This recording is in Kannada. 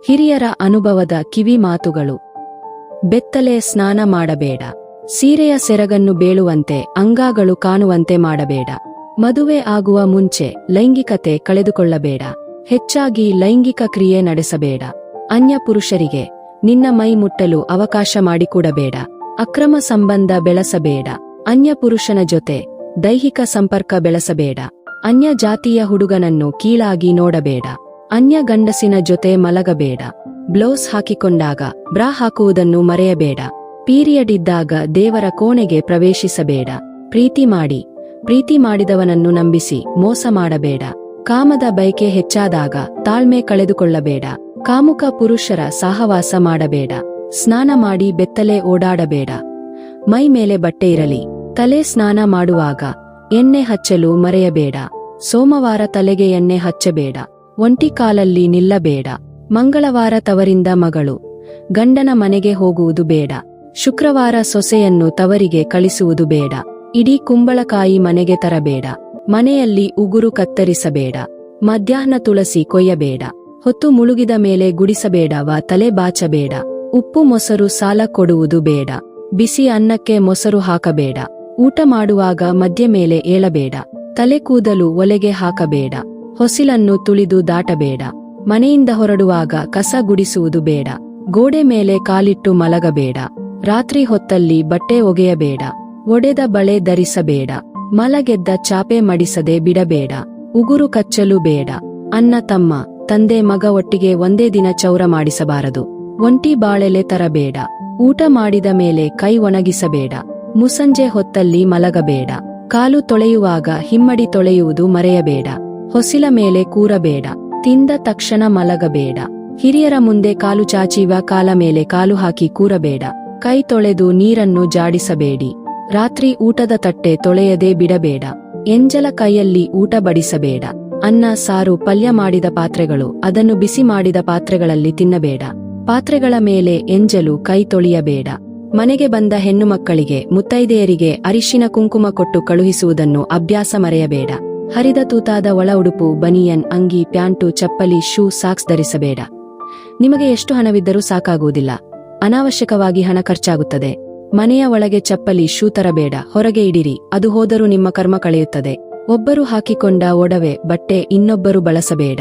ಹಿರಿಯರ ಅನುಭವದ ಕಿವಿ ಮಾತುಗಳು. ಬೆತ್ತಲೆ ಸ್ನಾನ ಮಾಡಬೇಡ. ಸೀರೆಯ ಸೆರಗನ್ನು ಬೀಳುವಂತೆ ಅಂಗಾಗಳು ಕಾಣುವಂತೆ ಮಾಡಬೇಡ. ಮದುವೆ ಆಗುವ ಮುಂಚೆ ಲೈಂಗಿಕತೆ ಕಳೆದುಕೊಳ್ಳಬೇಡ. ಹೆಚ್ಚಾಗಿ ಲೈಂಗಿಕ ಕ್ರಿಯೆ ನಡೆಸಬೇಡ. ಅನ್ಯ ಪುರುಷರಿಗೆ ನಿನ್ನ ಮೈ ಮುಟ್ಟಲು ಅವಕಾಶ ಮಾಡಿಕೊಡಬೇಡ. ಅಕ್ರಮ ಸಂಬಂಧ ಬೆಳೆಸಬೇಡ. ಅನ್ಯ ಪುರುಷನ ಜೊತೆ ದೈಹಿಕ ಸಂಪರ್ಕ ಬೆಳೆಸಬೇಡ. ಅನ್ಯ ಜಾತಿಯ ಹುಡುಗನನ್ನು ಕೀಳಾಗಿ ನೋಡಬೇಡ. ಅನ್ಯ ಗಂಡಸಿನ ಜೊತೆ ಮಲಗಬೇಡ. ಬ್ಲೌಸ್ ಹಾಕಿಕೊಂಡಾಗ ಬ್ರಾ ಹಾಕುವುದನ್ನು ಮರೆಯಬೇಡ. ಪೀರಿಯಡ್ ಇದ್ದಾಗ ದೇವರ ಕೋಣೆಗೆ ಪ್ರವೇಶಿಸಬೇಡ. ಪ್ರೀತಿ ಮಾಡಿದವನನ್ನು ನಂಬಿಸಿ ಮೋಸ ಮಾಡಬೇಡ. ಕಾಮದ ಬಯಕೆ ಹೆಚ್ಚಾದಾಗ ತಾಳ್ಮೆ ಕಳೆದುಕೊಳ್ಳಬೇಡ. ಕಾಮುಕ ಪುರುಷರ ಸಹವಾಸ ಮಾಡಬೇಡ. ಸ್ನಾನ ಮಾಡಿ ಬೆತ್ತಲೆ ಓಡಾಡಬೇಡ. ಮೈ ಮೇಲೆ ಬಟ್ಟೆ ಇರಲಿ. ತಲೆ ಸ್ನಾನ ಮಾಡುವಾಗ ಎಣ್ಣೆ ಹಚ್ಚಲು ಮರೆಯಬೇಡ. ಸೋಮವಾರ ತಲೆಗೆ ಎಣ್ಣೆ ಹಚ್ಚಬೇಡ. ಒಂಟಿ ಕಾಲಲ್ಲಿ ನಿಲ್ಲಬೇಡ. ಮಂಗಳವಾರ ತವರಿಂದ ಮಗಳು ಗಂಡನ ಮನೆಗೆ ಹೋಗುವುದು ಬೇಡ. ಶುಕ್ರವಾರ ಸೊಸೆಯನ್ನು ತವರಿಗೆ ಕಳಿಸುವುದು ಬೇಡ. ಇಡೀ ಕುಂಬಳಕಾಯಿ ಮನೆಗೆ ತರಬೇಡ. ಮನೆಯಲ್ಲಿ ಉಗುರು ಕತ್ತರಿಸಬೇಡ. ಮಧ್ಯಾಹ್ನ ತುಳಸಿ ಕೊಯ್ಯಬೇಡ. ಹೊತ್ತು ಮುಳುಗಿದ ಮೇಲೆ ಗುಡಿಸಬೇಡವ ತಲೆ ಬಾಚಬೇಡ. ಉಪ್ಪು ಮೊಸರು ಸಾಲ ಕೊಡುವುದು ಬೇಡ. ಬಿಸಿ ಅನ್ನಕ್ಕೆ ಮೊಸರು ಹಾಕಬೇಡ. ಊಟ ಮಾಡುವಾಗ ಮಧ್ಯ ಮೇಲೆ ಏಳಬೇಡ. ತಲೆ ಕೂದಲು ಒಲೆಗೆ ಹಾಕಬೇಡ. ಹೊಸಿಲನ್ನು ತುಳಿದು ದಾಟಬೇಡ. ಮನೆಯಿಂದ ಹೊರಡುವಾಗ ಕಸ ಗುಡಿಸುವುದು ಬೇಡ. ಗೋಡೆ ಮೇಲೆ ಕಾಲಿಟ್ಟು ಮಲಗಬೇಡ. ರಾತ್ರಿ ಹೊತ್ತಲ್ಲಿ ಬಟ್ಟೆ ಒಗೆಯಬೇಡ. ಒಡೆದ ಬಳೆ ಧರಿಸಬೇಡ. ಮಲಗೆದ್ದ ಚಾಪೆ ಮಡಿಸದೆ ಬಿಡಬೇಡ. ಉಗುರು ಕಚ್ಚಲು ಬೇಡ. ಅಣ್ಣ ತಮ್ಮ ತಂದೆ ಮಗ ಒಟ್ಟಿಗೆ ಒಂದೇ ದಿನ ಚೌರ ಮಾಡಿಸಬಾರದು. ಒಂಟಿ ಬಾಳೆಲೆ ತರಬೇಡ. ಊಟ ಮಾಡಿದ ಮೇಲೆ ಕೈ ಒಣಗಿಸಬೇಡ. ಮುಸಂಜೆ ಹೊತ್ತಲ್ಲಿ ಮಲಗಬೇಡ. ಕಾಲು ತೊಳೆಯುವಾಗ ಹಿಮ್ಮಡಿ ತೊಳೆಯುವುದು ಮರೆಯಬೇಡ. ಹೊಸಿಲ ಮೇಲೆ ಕೂರಬೇಡ. ತಿಂದ ತಕ್ಷಣ ಮಲಗಬೇಡ. ಹಿರಿಯರ ಮುಂದೆ ಕಾಲು ಚಾಚಿವ ಕಾಲ ಮೇಲೆ ಕಾಲು ಹಾಕಿ ಕೂರಬೇಡ. ಕೈ ತೊಳೆದು ನೀರನ್ನು ಜಾಡಿಸಬೇಡಿ. ರಾತ್ರಿ ಊಟದ ತಟ್ಟೆ ತೊಳೆಯದೆ ಬಿಡಬೇಡ. ಎಂಜಲ ಕೈಯಲ್ಲಿ ಊಟ ಬಡಿಸಬೇಡ. ಅನ್ನ ಸಾರು ಪಲ್ಯ ಮಾಡಿದ ಪಾತ್ರೆಗಳು ಅದನ್ನು ಬಿಸಿ ಮಾಡಿದ ಪಾತ್ರೆಗಳಲ್ಲಿ ತಿನ್ನಬೇಡ. ಪಾತ್ರೆಗಳ ಮೇಲೆ ಎಂಜಲು ಕೈ ತೊಳೆಯಬೇಡ. ಮನೆಗೆ ಬಂದ ಹೆಣ್ಣು ಮಕ್ಕಳಿಗೆ ಮುತ್ತೈದೆಯರಿಗೆ ಅರಿಶಿನ ಕುಂಕುಮ ಕೊಟ್ಟು ಕಳುಹಿಸುವುದನ್ನು ಅಭ್ಯಾಸ ಮರೆಯಬೇಡ. ಹರಿದ ತೂತಾದ ಒಳ ಉಡುಪು ಬನಿಯನ್ ಅಂಗಿ ಪ್ಯಾಂಟು ಚಪ್ಪಲಿ ಶೂ ಸಾಕ್ಸ್ ಧರಿಸಬೇಡ. ನಿಮಗೆ ಎಷ್ಟು ಹಣವಿದ್ದರೂ ಸಾಕಾಗುವುದಿಲ್ಲ. ಅನಾವಶ್ಯಕವಾಗಿ ಹಣ ಖರ್ಚಾಗುತ್ತದೆ. ಮನೆಯ ಒಳಗೆ ಚಪ್ಪಲಿ ಶೂ ತರಬೇಡ. ಹೊರಗೆ ಇಡಿರಿ. ಅದು ಹೋದರೂ ನಿಮ್ಮ ಕರ್ಮ ಕಳೆಯುತ್ತದೆ. ಒಬ್ಬರು ಹಾಕಿಕೊಂಡ ಒಡವೆ ಬಟ್ಟೆ ಇನ್ನೊಬ್ಬರು ಬಳಸಬೇಡ.